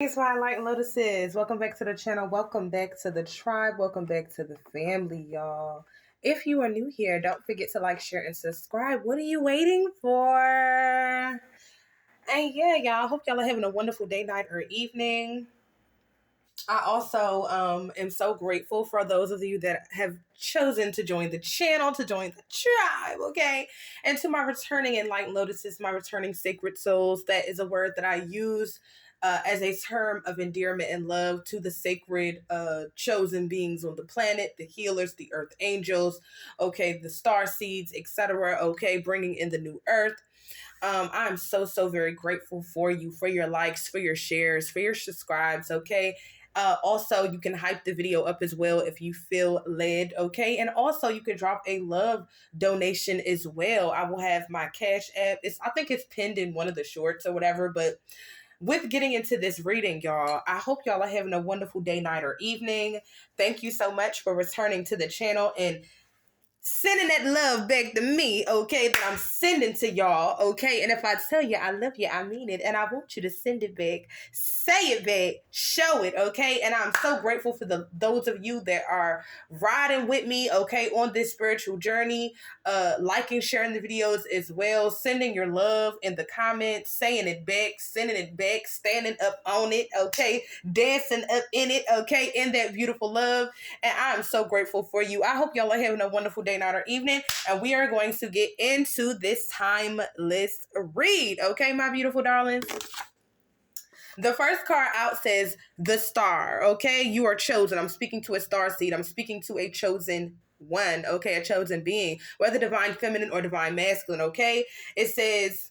Thanks, my light lotuses. Welcome back to the channel. Welcome back to the tribe. Welcome back to the family, y'all. If you are new here, don't forget to like, share, and subscribe. What are you waiting for? And yeah, y'all, hope y'all are having a wonderful day, night, or evening. I also am so grateful for those of you that have chosen to join the channel, to join the tribe, okay? And to my returning enlightened lotuses, my returning sacred souls, that is a word that I use as a term of endearment and love to the sacred chosen beings on the planet, the healers, the earth angels, okay, the star seeds, etc., okay, bringing in the new earth. I'm so very grateful for you, for your likes, for your shares, for your subscribes, okay? Also, you can hype the video up as well if you feel led, okay? And also, you can drop a love donation as well. I will have my Cash App. I think it's pinned in one of the shorts or whatever, but with getting into this reading, y'all, I hope y'all are having a wonderful day, night, or evening. Thank you so much for returning to the channel and sending that love back to me, okay, that I'm sending to y'all, okay? And if I tell you I love you, I mean it, and I want you to send it back, say it back, show it, okay? And I'm so grateful for those of you that are riding with me, okay, on this spiritual journey, liking, sharing the videos as well, sending your love in the comments, saying it back, sending it back, standing up on it, okay, dancing up in it, okay, in that beautiful love. And I'm so grateful for you. I hope y'all are having a wonderful day, night, or evening. And we are going to get into this timeless read. Okay, my beautiful darlings? The first card out says the star. Okay, you are chosen. I'm speaking to a star seed. I'm speaking to a chosen one. Okay, a chosen being, whether divine feminine or divine masculine. Okay, it says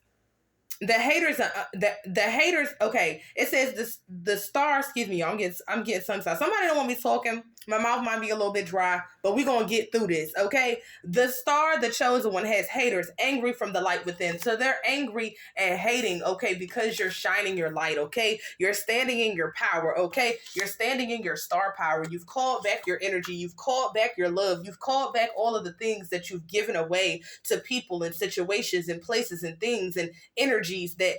the haters, the haters. Okay, it says the star. Excuse me, I'm getting sunshine. Somebody don't want me talking. My mouth might be a little bit dry, but we're gonna get through this. Okay, the star, the chosen one, has haters angry from the light within. So they're angry and hating. Okay, because you're shining your light. Okay, you're standing in your power. Okay, you're standing in your star power. You've called back your energy. You've called back your love. You've called back all of the things that you've given away to people and situations and places and things and energies that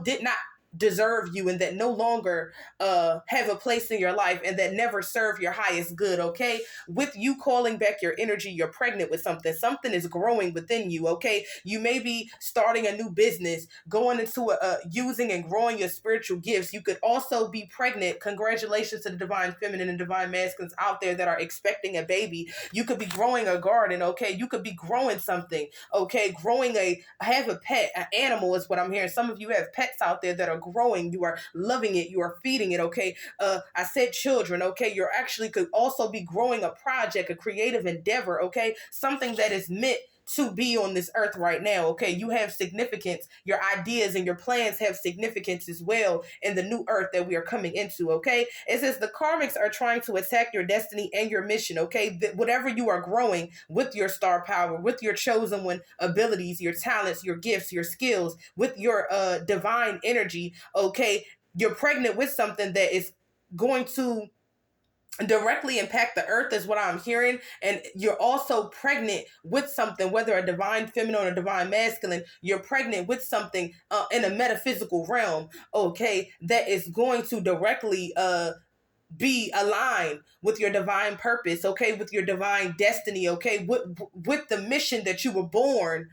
did not deserve you and that no longer have a place in your life and that never serve your highest good. Okay, with you calling back your energy, you're pregnant with something is growing within you. Okay, you may be starting a new business, going into using and growing your spiritual gifts. You could also be pregnant. Congratulations to the divine feminine and divine masculines out there that are expecting a baby. You could be growing a garden. Okay, you could be growing something. Okay, have a pet, an animal is what I'm hearing. Some of you have pets out there that are growing. You are loving it. You are feeding it. Okay, I said children. Okay, you're actually could also be growing a project, a creative endeavor. Okay, something that is meant to be on this earth right now. Okay, you have significance. Your ideas and your plans have significance as well in the new earth that we are coming into. Okay, it says the karmics are trying to attack your destiny and your mission. Okay, whatever you are growing with your star power, with your chosen one abilities, your talents, your gifts, your skills, with your divine energy. Okay, you're pregnant with something that is going to directly impact the earth is what I'm hearing. And you're also pregnant with something, whether a divine feminine or a divine masculine, you're pregnant with something in a metaphysical realm, okay, that is going to directly be aligned with your divine purpose, okay, with your divine destiny, okay, with the mission that you were born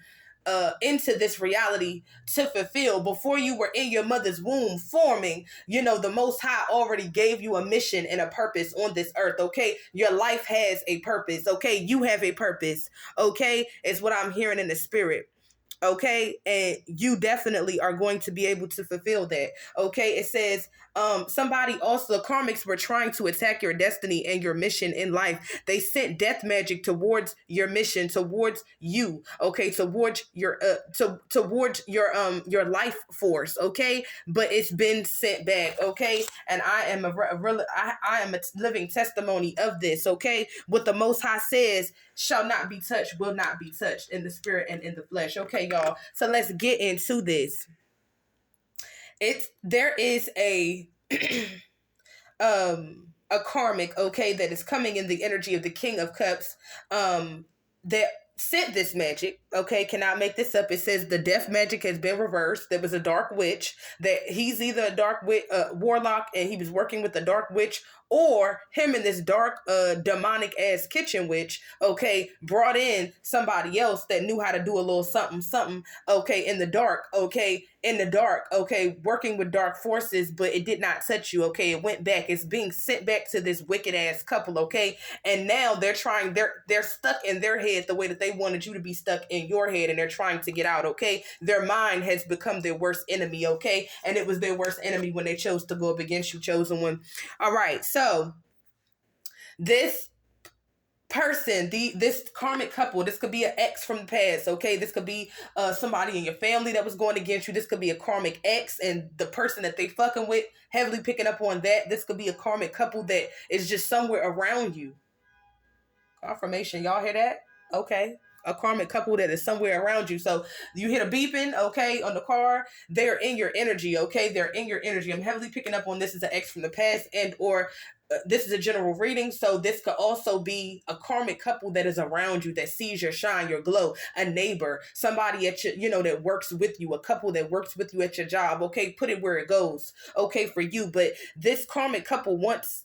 into this reality to fulfill. Before you were in your mother's womb forming, the Most High already gave you a mission and a purpose on this earth, okay? Your life has a purpose, okay? You have a purpose, okay? It's what I'm hearing in the spirit. Okay, and you definitely are going to be able to fulfill that. Okay, it says somebody also, the karmics were trying to attack your destiny and your mission in life. They sent death magic towards your mission, towards you, okay, towards your life force, okay, but it's been sent back. Okay, and I am I am a living testimony of this. Okay, what the Most High says shall not be touched, will not be touched in the spirit and in the flesh. Okay, y'all. So let's get into this. There is a a karmic, okay, that is coming in the energy of the King of Cups, that sent this magic. Okay, cannot make this up. It says the death magic has been reversed. There was a dark witch that he's either a dark warlock and he was working with a dark witch, or him and this dark demonic ass kitchen witch, okay, brought in somebody else that knew how to do a little something something, okay, in the dark, okay, in the dark, okay, working with dark forces, but it did not touch you, okay, it went back. It's being sent back to this wicked ass couple, okay, and now they're stuck in their head the way that they wanted you to be stuck in your head, and they're trying to get out, okay. Their mind has become their worst enemy, okay, and it was their worst enemy when they chose to go up against you, chosen one. All right, so this person, this karmic couple, this could be an ex from the past, okay, this could be somebody in your family that was going against you, this could be a karmic ex and the person that they fucking with, heavily picking up on that. This could be a karmic couple that is just somewhere around you. Confirmation, y'all hear that? Okay, a karmic couple that is somewhere around you. So you hit a beeping, okay, on the car. They're in your energy, okay. They're in your energy. I'm heavily picking up on this as an ex from the past, and or this is a general reading, so this could also be a karmic couple that is around you, that sees your shine, your glow, a neighbor, somebody at your, that works with you, a couple that works with you at your job, okay, put it where it goes, okay, for you. But this karmic couple wants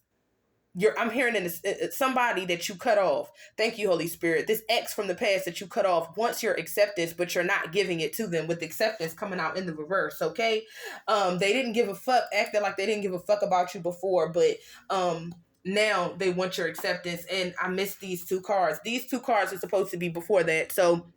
I'm hearing it's somebody that you cut off. Thank you, Holy Spirit. This ex from the past that you cut off wants your acceptance, but you're not giving it to them, with acceptance coming out in the reverse, okay? They didn't give a fuck, acting like they didn't give a fuck about you before, but now they want your acceptance. And I missed these two cards. These two cards are supposed to be before that. So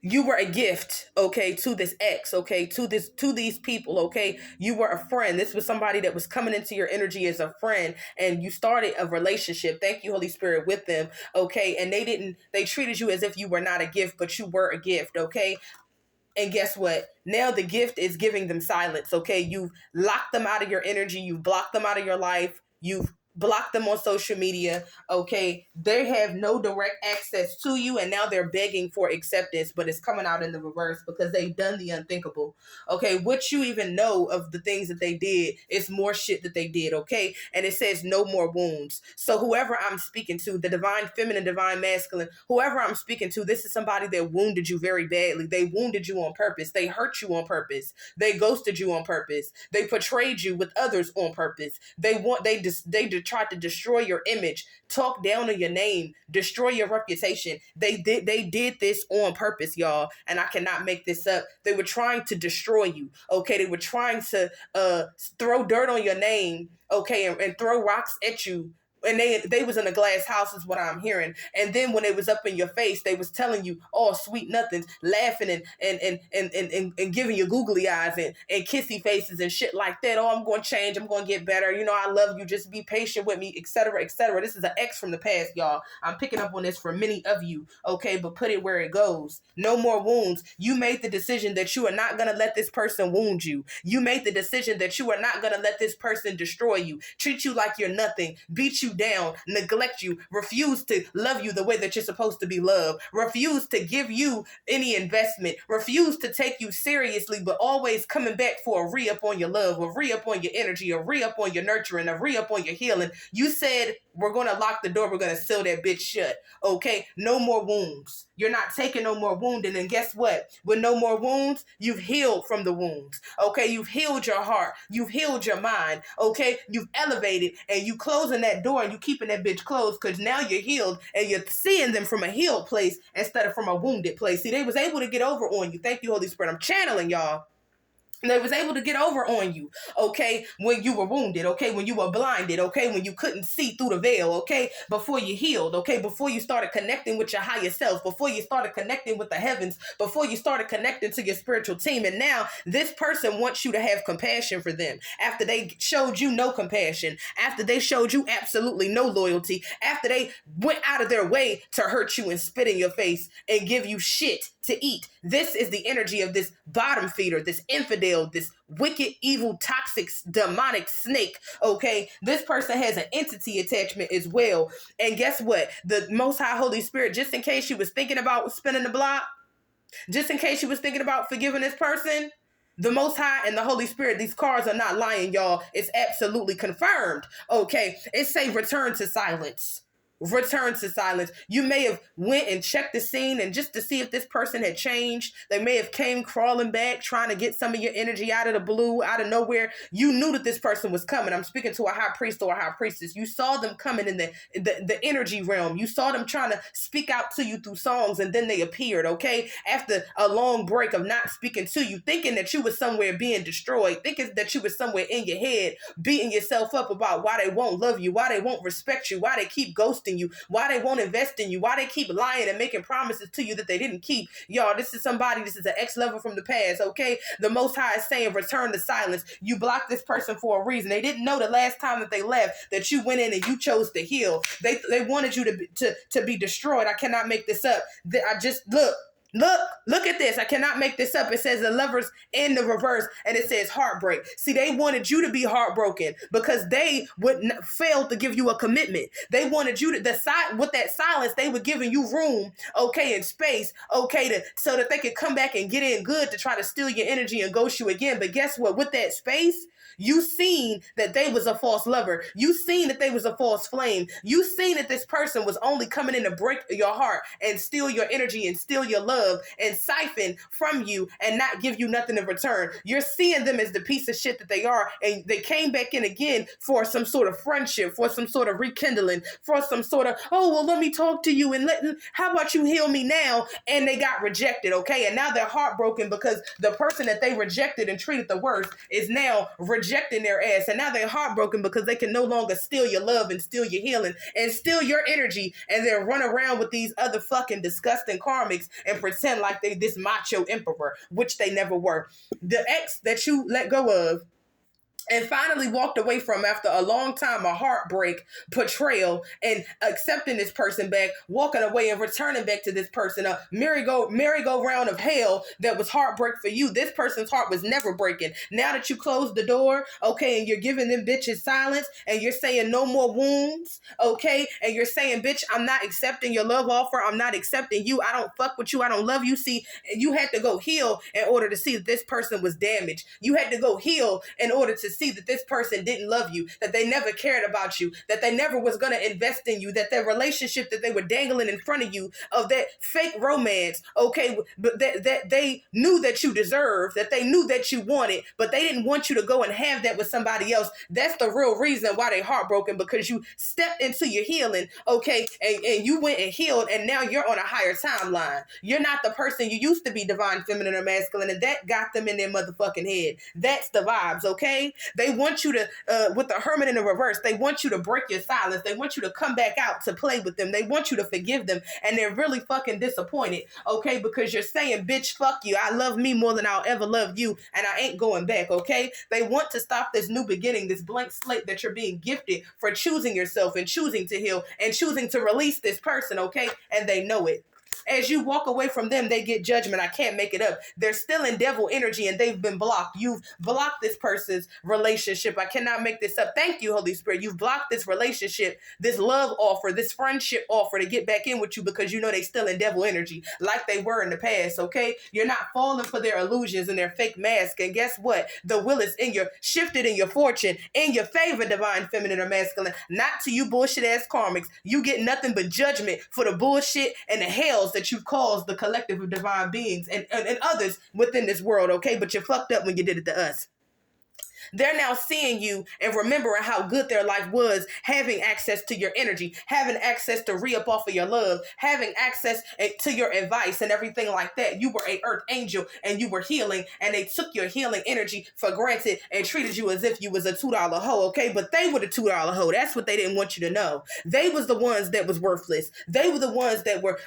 you were a gift, okay, to this ex, okay, to these people, okay. You were a friend. This was somebody that was coming into your energy as a friend, and you started a relationship, thank you, Holy Spirit, with them, okay. And they treated you as if you were not a gift, but you were a gift, okay. And guess what? Now the gift is giving them silence, okay? You've locked them out of your energy. You've blocked them out of your life. You've blocked them on social media, okay? They have no direct access to you, and now they're begging for acceptance, but it's coming out in the reverse because they've done the unthinkable, okay? What you even know of the things that they did is more shit that they did, okay? And it says no more wounds. So whoever I'm speaking to, the divine feminine, divine masculine, whoever I'm speaking to, this is somebody that wounded you very badly. They wounded you on purpose. They hurt you on purpose. They ghosted you on purpose. They portrayed you with others on purpose. They tried to destroy your image, talk down on your name, destroy your reputation. They did this on purpose, y'all, and I cannot make this up. They were trying to destroy you, okay? They were trying to throw dirt on your name, okay, and throw rocks at you. And they was in a glass house is what I'm hearing. And then when it was up in your face, they was telling you all sweet nothings, laughing and giving you googly eyes and kissy faces and shit like that. Oh, I'm going to change. I'm going to get better. I love you. Just be patient with me, etc., etc. This is an ex from the past, y'all. I'm picking up on this for many of you, okay? But put it where it goes. No more wounds. You made the decision that you are not going to let this person wound you. You made the decision that you are not going to let this person destroy you, treat you like you're nothing, beat you down, neglect you, refuse to love you the way that you're supposed to be loved, refuse to give you any investment, refuse to take you seriously, but always coming back for a re-up on your love, a re-up on your energy, a re-up on your nurturing, a re-up on your healing. You said, we're going to lock the door, we're going to seal that bitch shut, okay? No more wounds. You're not taking no more wounding, and guess what? With no more wounds, you've healed from the wounds, okay? You've healed your heart, you've healed your mind, okay? You've elevated, and you closing that door, and you keeping that bitch closed, because now you're healed, and you're seeing them from a healed place instead of from a wounded place. See, they was able to get over on you. Thank you, Holy Spirit. I'm channeling y'all. And they was able to get over on you, okay, when you were wounded, okay, when you were blinded, okay, when you couldn't see through the veil, okay, before you healed, okay, before you started connecting with your higher self, before you started connecting with the heavens, before you started connecting to your spiritual team. And now this person wants you to have compassion for them after they showed you no compassion, after they showed you absolutely no loyalty, after they went out of their way to hurt you and spit in your face and give you shit to eat. This is the energy of this bottom feeder, this infidel, this wicked, evil, toxic, demonic snake, okay? This person has an entity attachment as well. And guess what? The Most High Holy Spirit, just in case you was thinking about spinning the block, just in case you was thinking about forgiving this person, the Most High and the Holy Spirit, these cards are not lying, y'all. It's absolutely confirmed, okay? It say return to silence. return to silence. You may have went and checked the scene and just to see if this person had changed. They may have came crawling back trying to get some of your energy out of the blue, out of nowhere. You knew that this person was coming. I'm speaking to a high priest or a high priestess. You saw them coming in the energy realm. You saw them trying to speak out to you through songs, and then they appeared, okay? After a long break of not speaking to you, thinking that you was somewhere being destroyed, thinking that you was somewhere in your head, beating yourself up about why they won't love you, why they won't respect you, why they keep ghosting you, why they won't invest in you, why they keep lying and making promises to you that they didn't keep. Y'all, this is an ex-level from the past, okay? The Most High is saying return to silence. You blocked this person for a reason. They didn't know the last time that they left that you went in and you chose to heal. They wanted you to be destroyed. I cannot make this up. I just Look at this. I cannot make this up. It says the lovers in the reverse, and it says heartbreak. See, they wanted you to be heartbroken because they would fail to give you a commitment. They wanted you to with that silence. They were giving you room, okay, and space, okay, so that they could come back and get in good to try to steal your energy and ghost you again. But guess what? With that space, you seen that they was a false lover. You seen that they was a false flame. You seen that this person was only coming in to break your heart and steal your energy and steal your love and siphon from you and not give you nothing in return. You're seeing them as the piece of shit that they are, and they came back in again for some sort of friendship, for some sort of rekindling, for some sort of, oh, well, let me talk to you and how about you heal me now? And they got rejected, okay? And now they're heartbroken because the person that they rejected and treated the worst is now rejecting their ass, and now they're heartbroken because they can no longer steal your love and steal your healing and steal your energy, and then run around with these other fucking disgusting karmics and pretend like they this macho emperor, which they never were. The ex that you let go of and finally walked away from after a long time of heartbreak, betrayal, and accepting this person back, walking away and returning back to this person, a merry-go-round of hell that was heartbreak for you. This person's heart was never breaking. Now that you closed the door, okay, and you're giving them bitches silence, and you're saying no more wounds, okay, and you're saying, bitch, I'm not accepting your love offer, I'm not accepting you, I don't fuck with you, I don't love you. See, you had to go heal in order to see that this person was damaged. You had to go heal in order to see that this person didn't love you, that they never cared about you, that they never was going to invest in you, that their relationship that they were dangling in front of you, of that fake romance, okay, but that they knew that you deserved, that they knew that you wanted, but they didn't want you to go and have that with somebody else. That's the real reason why they heartbroken, because you stepped into your healing, okay, and you went and healed, and now you're on a higher timeline. You're not the person you used to be, divine feminine or masculine, and that got them in their motherfucking head. That's the vibes, okay? They want you to, with the hermit in the reverse, they want you to break your silence. They want you to come back out to play with them. They want you to forgive them. And they're really fucking disappointed, okay? Because you're saying, bitch, fuck you. I love me more than I'll ever love you. And I ain't going back, okay? They want to stop this new beginning, this blank slate that you're being gifted for choosing yourself and choosing to heal and choosing to release this person, okay? And they know it. As you walk away from them, they get judgment. I can't make it up. They're still in devil energy and they've been blocked. You've blocked this person's relationship. I cannot make this up. Thank you, Holy Spirit. You've blocked this relationship, this love offer, this friendship offer to get back in with you because you know they still in devil energy like they were in the past, okay? You're not falling for their illusions and their fake mask. And guess what? The will is shifted in your fortune, in your favor, divine feminine or masculine. Not to you bullshit ass karmics. You get nothing but judgment for the bullshit and the hells that you've caused the collective of divine beings and others within this world, okay? But you fucked up when you did it to us. They're now seeing you and remembering how good their life was, having access to your energy, having access to re-up off of your love, having access to your advice and everything like that. You were an earth angel and you were healing, and they took your healing energy for granted and treated you as if you was a $2 hoe, okay? But they were the $2 hoe. That's what they didn't want you to know. They was the ones that was worthless. They were the ones that were,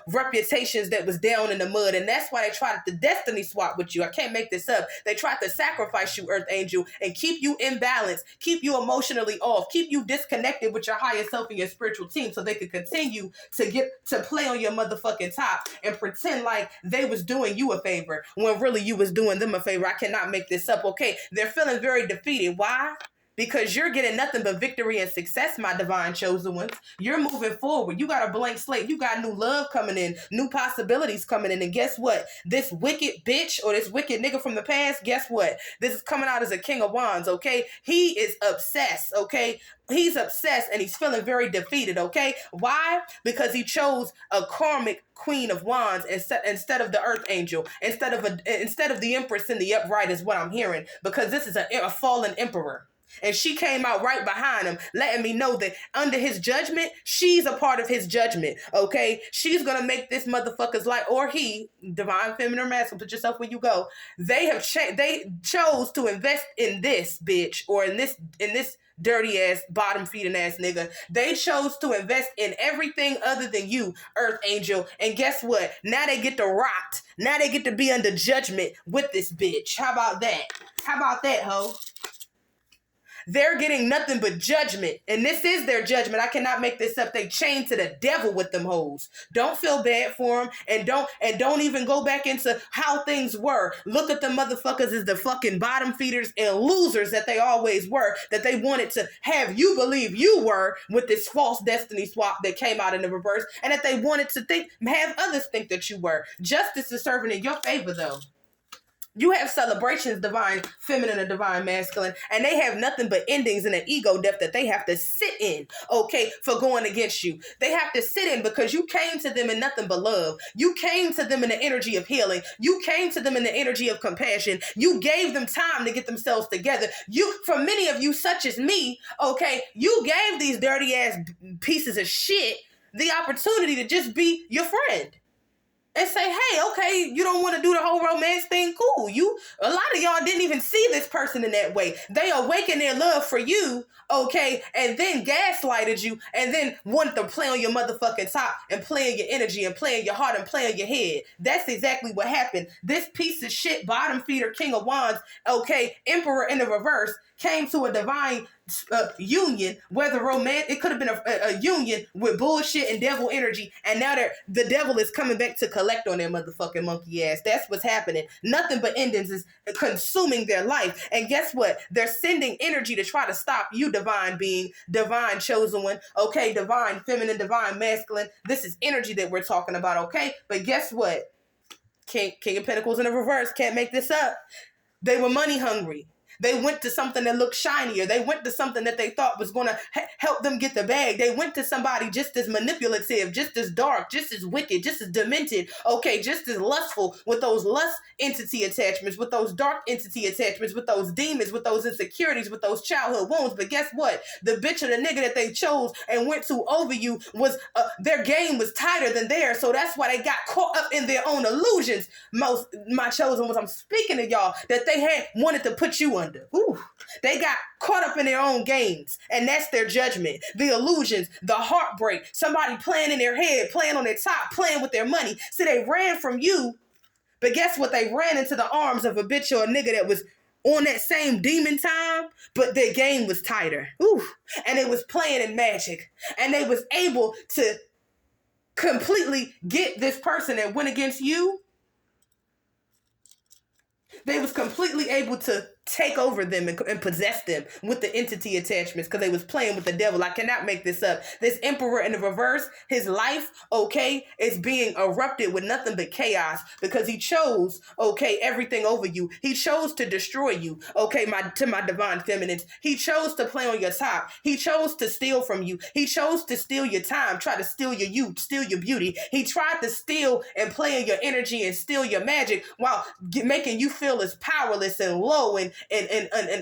reputations that was down in the mud, and that's why they tried to destiny swap with you. I can't make this up. They tried to sacrifice you, earth angel, and keep you in balance, keep you emotionally off, keep you disconnected with your higher self and your spiritual team so they could continue to get to play on your motherfucking top and pretend like they was doing you a favor when really you was doing them a favor. I cannot make this up, okay? They're feeling very defeated. Why? because you're getting nothing but victory and success, my divine chosen ones. You're moving forward. You got a blank slate. You got new love coming in, new possibilities coming in. And guess what? This wicked bitch or this wicked nigga from the past, guess what? This is coming out as a king of wands, okay? He is obsessed, okay? He's obsessed and he's feeling very defeated, okay? Why? Because he chose a karmic queen of wands instead of the earth angel, instead of the empress in the upright is what I'm hearing, because this is a fallen emperor. And she came out right behind him, letting me know that under his judgment, she's a part of his judgment, okay? She's going to make this motherfucker's life, or he, divine feminine or masculine, put yourself where you go. They chose to invest in this bitch, or in this dirty ass, bottom feeding ass nigga. They chose to invest in everything other than you, earth angel. And guess what? Now they get to rot. Now they get to be under judgment with this bitch. How about that? How about that, ho? They're getting nothing but judgment. And this is their judgment. I cannot make this up. They chained to the devil with them hoes. Don't feel bad for them. And don't even go back into how things were. Look at the motherfuckers as the fucking bottom feeders and losers that they always were. That they wanted to have you believe you were with this false destiny swap that came out in the reverse. And that they wanted to have others think that you were. Justice is serving in your favor though. You have celebrations, divine feminine and divine masculine, and they have nothing but endings and an ego death that they have to sit in, okay, for going against you. They have to sit in because you came to them in nothing but love. You came to them in the energy of healing. You came to them in the energy of compassion. You gave them time to get themselves together. For many of you, such as me, okay, you gave these dirty ass pieces of shit the opportunity to just be your friend. And say, hey, okay, you don't want to do the whole romance thing? Cool. A lot of y'all didn't even see this person in that way. They awakened their love for you, okay, and then gaslighted you, and then wanted to play on your motherfucking top and play on your energy and play on your heart and play on your head. That's exactly what happened. This piece of shit, bottom feeder, king of wands, okay, emperor in the reverse, came to a divine union, whether it could have been a union with bullshit and devil energy, and now the devil is coming back to collect on their motherfucking monkey ass. That's what's happening. Nothing but endings is consuming their life. And guess what? They're sending energy to try to stop you, divine being, divine chosen one, okay, divine feminine, divine masculine. This is energy that we're talking about, okay? But guess what? King of Pentacles in the reverse, can't make this up. They were money hungry. They went to something that looked shinier. They went to something that they thought was going to help them get the bag. They went to somebody just as manipulative, just as dark, just as wicked, just as demented, okay, just as lustful, with those lust entity attachments, with those dark entity attachments, with those demons, with those insecurities, with those childhood wounds. But guess what? The bitch or the nigga that they chose and went to over you was, their game was tighter than theirs. So that's why they got caught up in their own illusions. My chosen ones, I'm speaking to y'all, that they had wanted to put you under. Ooh, they got caught up in their own games, and that's their judgment. The illusions, the heartbreak, somebody playing in their head, playing on their top, playing with their money. So they ran from you, but guess what? They ran into the arms of a bitch or a nigga that was on that same demon time, but their game was tighter. Ooh, and it was playing in magic, and they was able to completely get this person that went against you. They was completely able to take over them and possess them with the entity attachments because they was playing with the devil. I cannot make this up. This emperor in the reverse, his life, okay, is being erupted with nothing but chaos because he chose, okay, everything over you. He chose to destroy you, okay, to my divine feminines. He chose to play on your top. He chose to steal from you. He chose to steal your time, try to steal your youth, steal your beauty. He tried to steal and play on your energy and steal your magic while making you feel as powerless and low and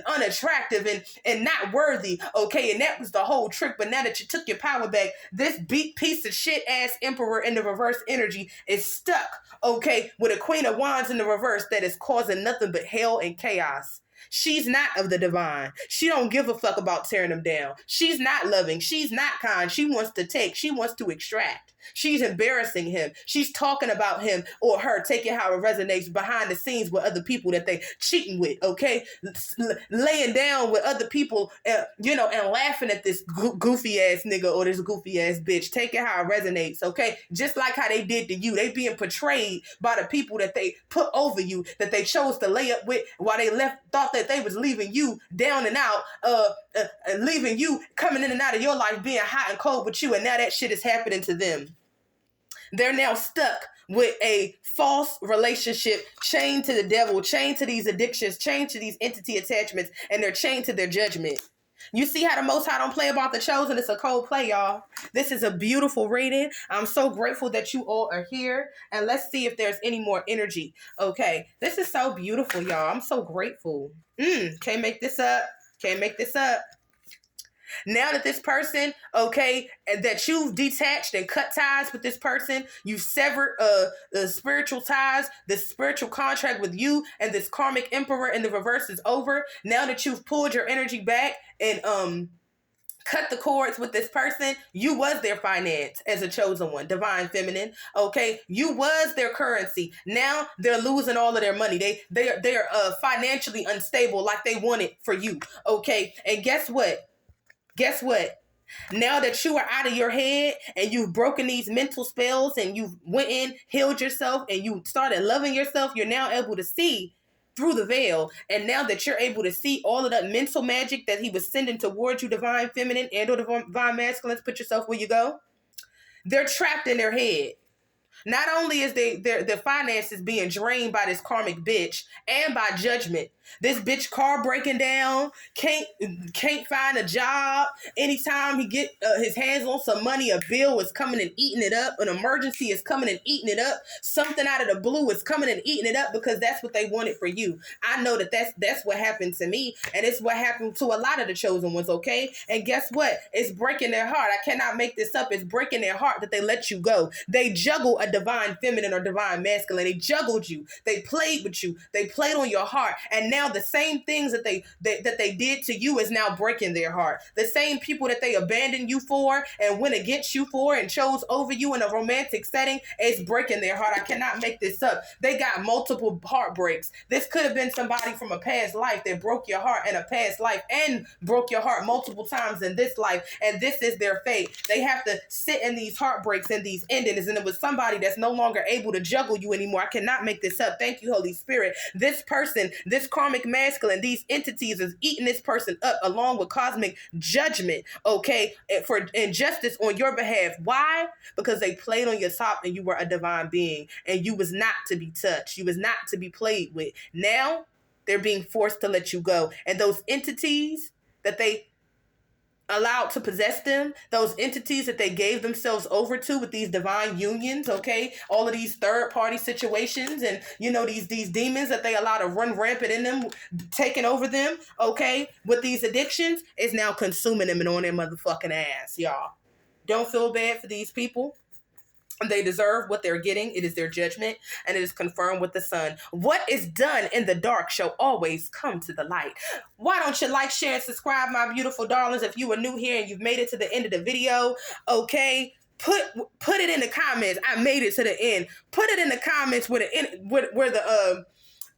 unattractive and not worthy, okay? And that was the whole trick. But now that you took your power back, this piece of shit ass emperor in the reverse energy is stuck, okay, with a queen of wands in the reverse that is causing nothing but hell and chaos. She's not of the divine. She don't give a fuck about tearing them down. She's not loving. She's not kind. She wants to take. She wants to extract. She's embarrassing him. She's talking about him or her, taking how it resonates behind the scenes with other people that they cheating with, okay? Laying down with other people, and laughing at this goofy ass nigga or this goofy ass bitch, taking how it resonates, okay? Just like how they did to you. They being portrayed by the people that they put over you, that they chose to lay up with while they thought that they was leaving you down and out, leaving you coming in and out of your life being hot and cold with you, and now that shit is happening to them. They're now stuck with a false relationship, chained to the devil, chained to these addictions, chained to these entity attachments, and they're chained to their judgment. You see how the Most High don't play about the chosen? It's a cold play, y'all. This is a beautiful reading. I'm so grateful that you all are here. And let's see if there's any more energy. Okay. This is so beautiful, y'all. I'm so grateful. Can't make this up. Can't make this up. Now that this person, okay, and that you've detached and cut ties with this person, you've severed the spiritual ties, the spiritual contract with you and this karmic emperor in the reverse is over. Now that you've pulled your energy back and cut the cords with this person, you was their finance as a chosen one, divine feminine. Okay, you was their currency. Now they're losing all of their money. They're financially unstable like they wanted for you. Okay, and guess what? Guess what? Now that you are out of your head and you've broken these mental spells and you went in, healed yourself, and you started loving yourself, you're now able to see through the veil. And now that you're able to see all of that mental magic that he was sending towards you, divine feminine and or divine masculines, put yourself where you go. They're trapped in their head. Not only is their finances being drained by this karmic bitch and by judgment. This bitch car breaking down, can't find a job. Anytime he get his hands on some money, a bill is coming and eating it up. An emergency is coming and eating it up. Something out of the blue is coming and eating it up because that's what they wanted for you. I know that's what happened to me, and it's what happened to a lot of the chosen ones, okay? And guess what? It's breaking their heart. I cannot make this up. It's breaking their heart that they let you go. They juggle a divine feminine or divine masculine. They juggled you. They played with you. They played on your heart. And now the same things that they did to you is now breaking their heart. The same people that they abandoned you for and went against you for and chose over you in a romantic setting is breaking their heart. I cannot make this up. They got multiple heartbreaks. This could have been somebody from a past life that broke your heart in a past life and broke your heart multiple times in this life. And this is their fate. They have to sit in these heartbreaks and these endings. And it was somebody that's no longer able to juggle you anymore. I cannot make this up. Thank you, Holy Spirit. This person, this karmic masculine, these entities is eating this person up along with cosmic judgment, okay, for injustice on your behalf. Why? Because they played on your top and you were a divine being and you was not to be touched. You was not to be played with. Now they're being forced to let you go. And those entities that they allowed to possess them, those entities that they gave themselves over to with these divine unions, okay, all of these third party situations and these demons that they allow to run rampant in them, taking over them, okay, with these addictions is now consuming them and on their motherfucking ass, y'all. Don't feel bad for these people. They deserve what they're getting. It is their judgment, and it is confirmed with the sun. What is done in the dark shall always come to the light. Why don't you like, share, and subscribe, my beautiful darlings? If you are new here and you've made it to the end of the video, okay, put it in the comments. I made it to the end. Put it in the comments where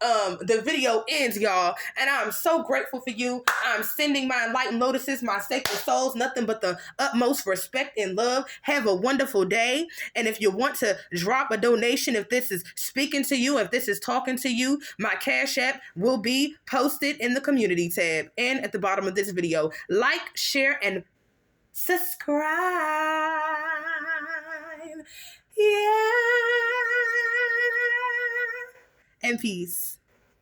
the video ends, y'all. And I'm so grateful for you. I'm sending my enlightened lotuses, my sacred souls, nothing but the utmost respect and love. Have a wonderful day. And if you want to drop a donation, if this is speaking to you, if this is talking to you, my Cash App will be posted in the community tab and at the bottom of this video. Like, share, and subscribe. Yeah. And peace.